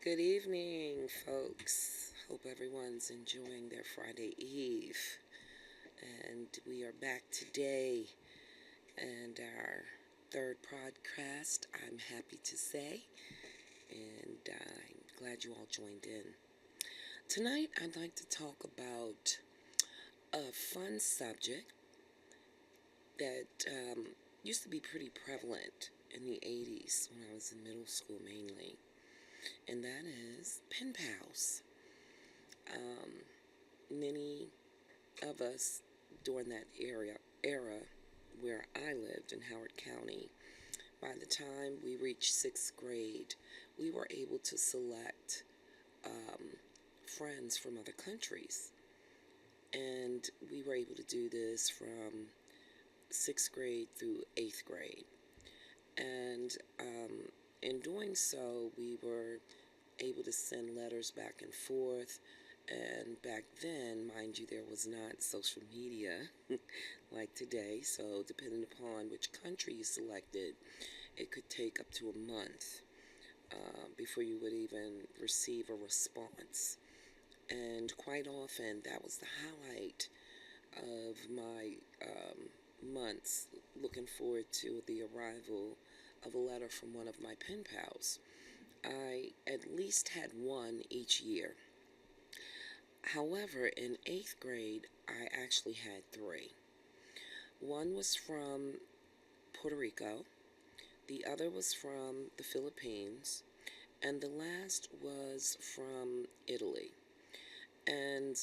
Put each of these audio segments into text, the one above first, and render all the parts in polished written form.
Good evening, folks. Hope everyone's enjoying their Friday Eve. And we are back today and our third podcast, I'm happy to say. And I'm glad you all joined in. Tonight, I'd like to talk about a fun subject that used to be pretty prevalent in the 80s when I was in middle school mainly. And that is pen pals. Many of us during that era where I lived in Howard County, by the time we reached sixth grade, we were able to select friends from other countries. And we were able to do this from sixth grade through eighth grade. And in doing so, we were able to send letters back and forth. And back then, mind you, there was not social media like today. So, depending upon which country you selected, it could take up to a month before you would even receive a response. And quite often, that was the highlight of my months, looking forward to the arrival of a letter from one of my pen pals. I at least had one each year. However, in eighth grade, I actually had three. One was from Puerto Rico, the other was from the Philippines, and the last was from Italy. And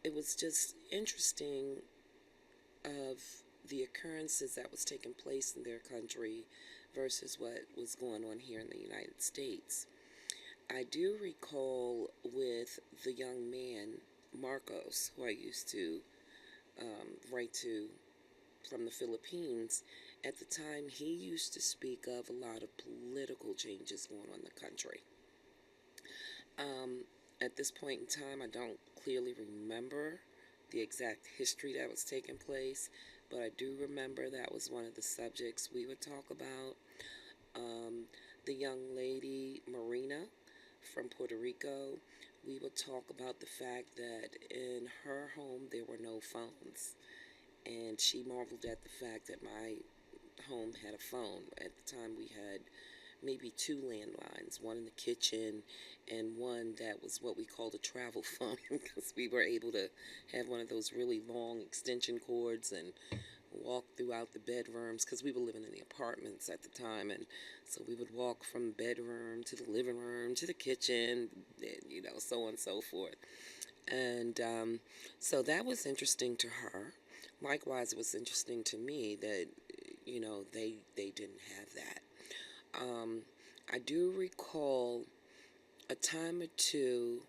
it was just interesting of the occurrences that was taking place in their country versus what was going on here in the United States. I do recall with the young man, Marcos, who I used to write to from the Philippines. At the time, he used to speak of a lot of political changes going on in the country. At this point in time, I don't clearly remember the exact history that was taking place, but I do remember that was one of the subjects we would talk about. Um, the young lady, Marina, from Puerto Rico, we would talk about the fact that in her home there were no phones. And she marveled at the fact that my home had a phone. At the time, we had maybe two landlines, one in the kitchen and one that was what we called a travel phone because we were able to have one of those really long extension cords and walk throughout the bedrooms because we were living in the apartments at the time, and so we would walk from the bedroom to the living room to the kitchen, and so on and so forth. And so that was interesting to her. Likewise, it was interesting to me that they didn't have that. I do recall a time or two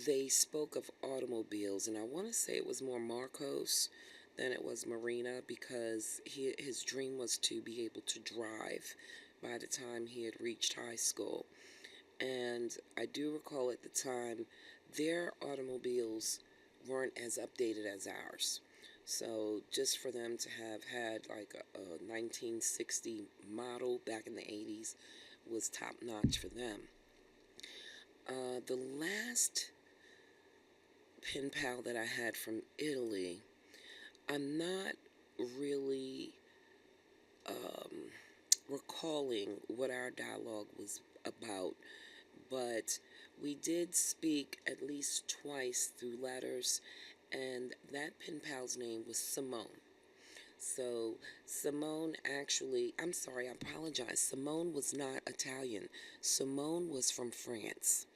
they spoke of automobiles, and I want to say it was more Marcos than it was Marina because his dream was to be able to drive by the time he had reached high school. And I do recall at the time their automobiles weren't as updated as ours. So just for them to have had like a 1960 model back in the 80s was top notch for them. The last pen pal that I had from Italy, I'm not really um, recalling what our dialogue was about, but we did speak at least twice through letters, and that pen pal's name was Simone. So, Simone actually, I'm sorry, I apologize. Simone was not Italian. Simone was from France.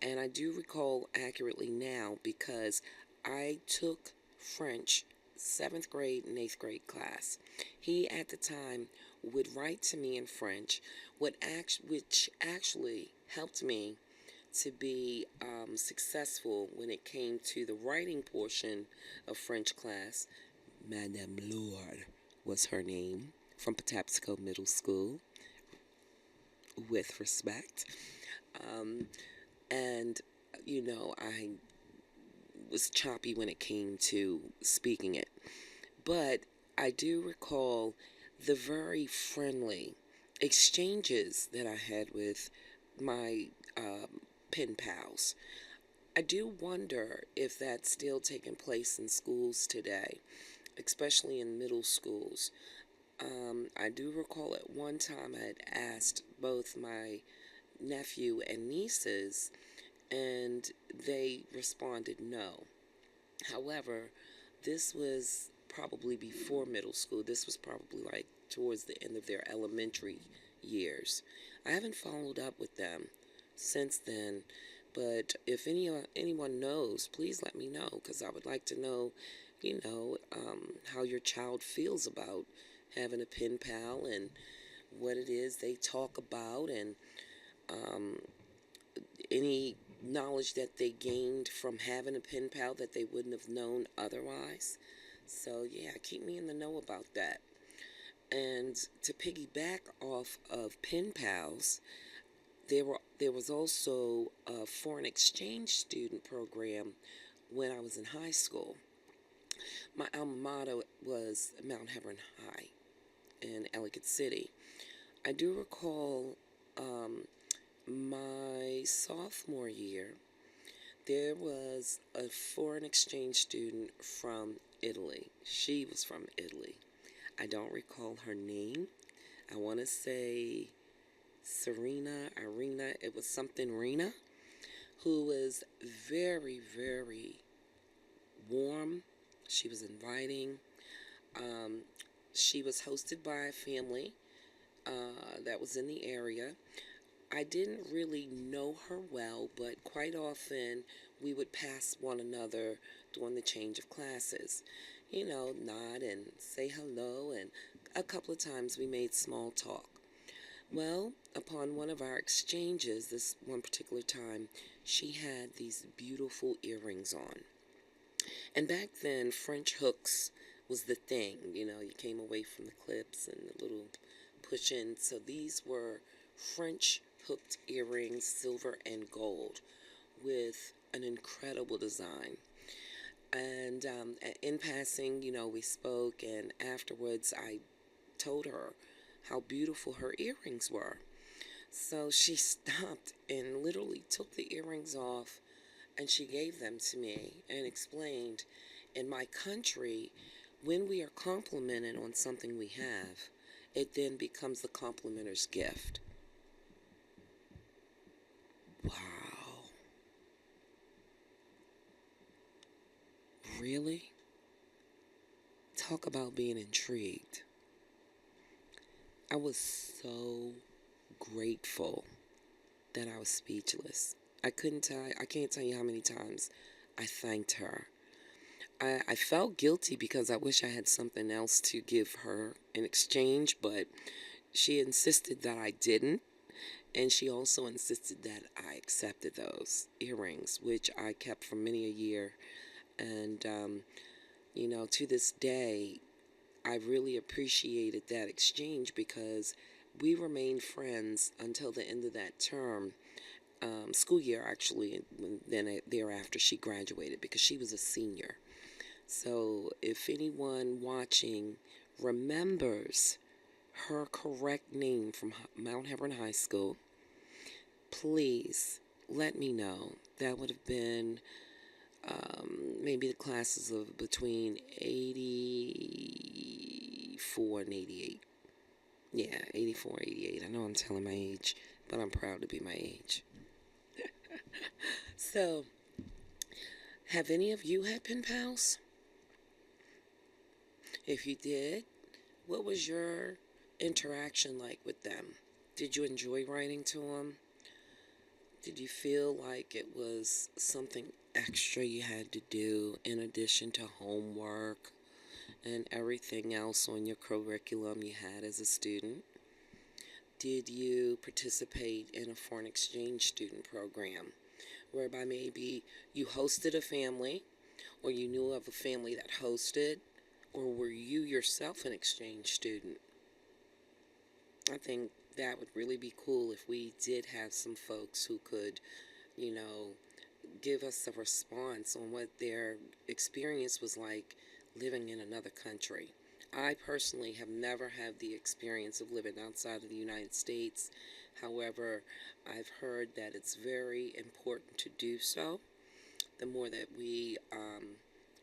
And I do recall accurately now because I took French 7th grade and 8th grade class. He at the time would write to me in French, which actually helped me to be successful when it came to the writing portion of French class. Madame Lourdes was her name, from Patapsco Middle School, with respect. Um, and, I was choppy when it came to speaking it. But I do recall the very friendly exchanges that I had with my pen pals. I do wonder if that's still taking place in schools today, especially in middle schools. I do recall at one time I had asked both my nephew and nieces, and they responded no. However, this was probably before middle school. This was probably like towards the end of their elementary years. I haven't followed up with them since then, but if anyone knows, please let me know because I would like to know, how your child feels about having a pen pal and what it is they talk about and um, any knowledge that they gained from having a pen pal that they wouldn't have known otherwise. So, yeah, keep me in the know about that. And to piggyback off of pen pals, there was also a foreign exchange student program when I was in high school. My alma mater was Mount Hebron High in Ellicott City. I do recall my sophomore year, there was a foreign exchange student from Italy. She was from Italy. I don't recall her name. I want to say Serena, Irina, it was something Rena, who was very, very warm. She was inviting. Um, she was hosted by a family that was in the area. I didn't really know her well, but quite often we would pass one another during the change of classes. Nod and say hello, and a couple of times we made small talk. Well, upon one of our exchanges, this one particular time, she had these beautiful earrings on. And back then, French hooks was the thing. You came away from the clips and the little push in. So these were French hooked earrings, silver and gold, with an incredible design. And in passing, we spoke, and afterwards I told her how beautiful her earrings were. So she stopped and literally took the earrings off and she gave them to me and explained, in my country, when we are complimented on something we have, it then becomes the complimenter's gift. Wow. Really? Talk about being intrigued. I was so grateful that I was speechless. I can't tell you how many times I thanked her. I felt guilty because I wish I had something else to give her in exchange, but she insisted that I didn't. And she also insisted that I accepted those earrings, which I kept for many a year. And, to this day, I really appreciated that exchange because we remained friends until the end of that term, school year actually, and then thereafter she graduated because she was a senior. So if anyone watching remembers her correct name from Mount Hebron High School, please let me know. That would have been maybe the classes of between 84 and 88. Yeah, 84, 88. I know I'm telling my age, but I'm proud to be my age. So, have any of you had pen pals? If you did, what was your interaction like with them? Did you enjoy writing to them? Did you feel like it was something extra you had to do in addition to homework and everything else on your curriculum you had as a student? Did you participate in a foreign exchange student program whereby maybe you hosted a family or you knew of a family that hosted, or were you yourself an exchange student? I think that would really be cool if we did have some folks who could, you know, give us a response on what their experience was like living in another country. I personally have never had the experience of living outside of the United States. However, I've heard that it's very important to do so. The more that we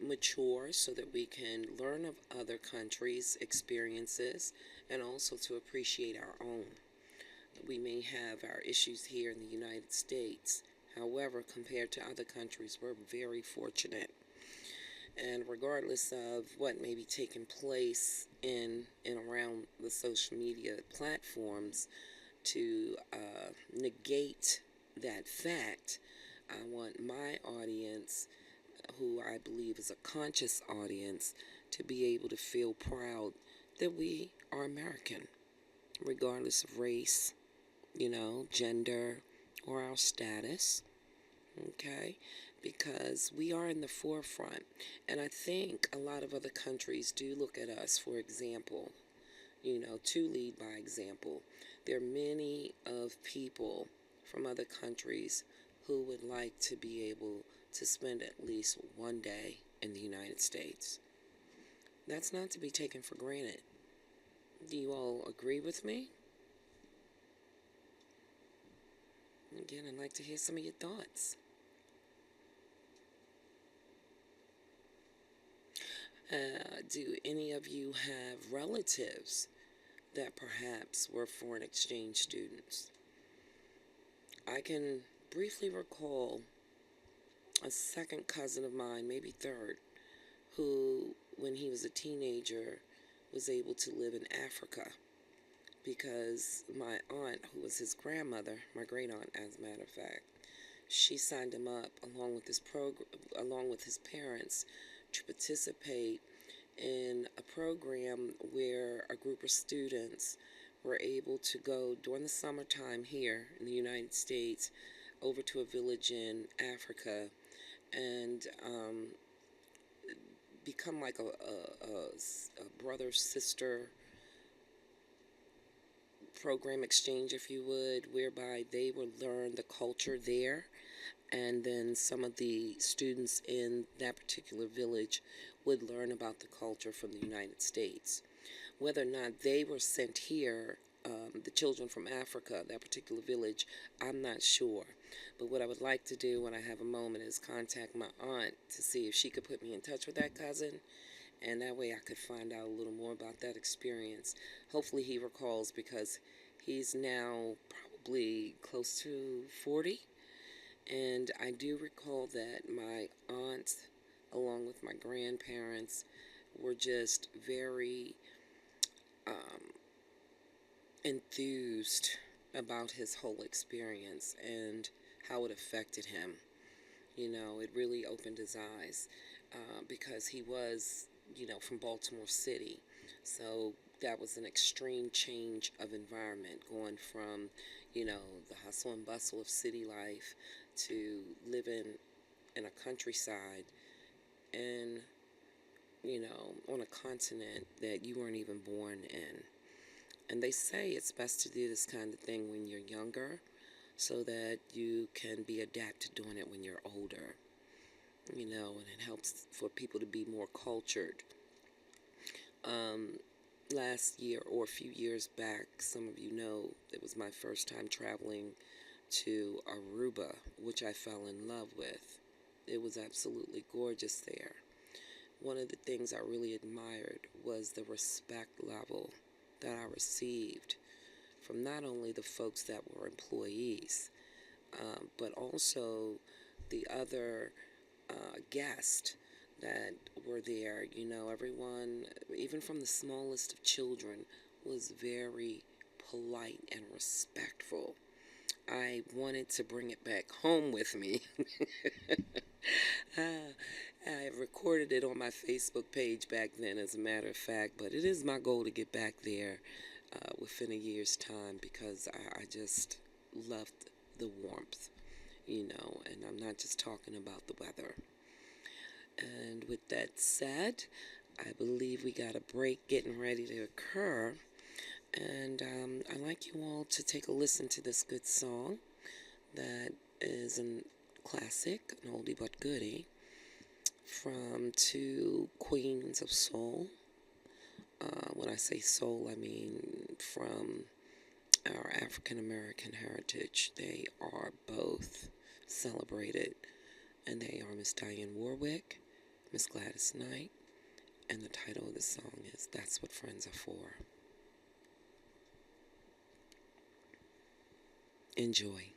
mature, so that we can learn of other countries' experiences and also to appreciate our own. We may have our issues here in the United States. However, compared to other countries, we're very fortunate. And regardless of what may be taking place in and around the social media platforms, to negate that fact, I want my audience, who I believe is a conscious audience, to be able to feel proud that we are American, regardless of race, gender, or our status. Okay? Because we are in the forefront. And I think a lot of other countries do look at us, for example, to lead by example. There are many of people from other countries who would like to be able to spend at least one day in the United States. That's not to be taken for granted. Do you all agree with me? Again, I'd like to hear some of your thoughts. Do any of you have relatives that perhaps were foreign exchange students? I can briefly recall a second cousin of mine, maybe third, who, when he was a teenager, was able to live in Africa because my aunt, who was his grandmother, my great aunt, as a matter of fact, she signed him up along with his parents to participate in a program where a group of students were able to go during the summertime here in the United States over to a village in Africa and become like a brother sister program exchange, if you would, whereby they would learn the culture there, and then some of the students in that particular village would learn about the culture from the United States. Whether or not they were sent here, the children from Africa, that particular village, I'm not sure. But what I would like to do when I have a moment is contact my aunt to see if she could put me in touch with that cousin, and that way I could find out a little more about that experience. Hopefully he recalls, because he's now probably close to 40, and I do recall that my aunt, along with my grandparents, were just very enthused about his whole experience and how it affected him. It really opened his eyes because he was, from Baltimore City. So that was an extreme change of environment, going from, the hustle and bustle of city life to living in a countryside and, on a continent that you weren't even born in. And they say it's best to do this kind of thing when you're younger so that you can be adapted doing it when you're older, and it helps for people to be more cultured. Last year or a few years back, some of you know, it was my first time traveling to Aruba, which I fell in love with. It was absolutely gorgeous there. One of the things I really admired was the respect level that I received from not only the folks that were employees, but also the other guests that were there. Everyone, even from the smallest of children, was very polite and respectful. I wanted to bring it back home with me. I recorded it on my Facebook page back then, as a matter of fact, but it is my goal to get back there within a year's time, because I just loved the warmth, and I'm not just talking about the weather. And with that said, I believe we got a break getting ready to occur, and I'd like you all to take a listen to this good song that is a classic, an oldie but goodie, from two queens of soul. When I say soul, I mean from our African American heritage. They are both celebrated, and they are Miss Diane Warwick, Miss Gladys Knight, and the title of the song is That's What Friends Are For. Enjoy.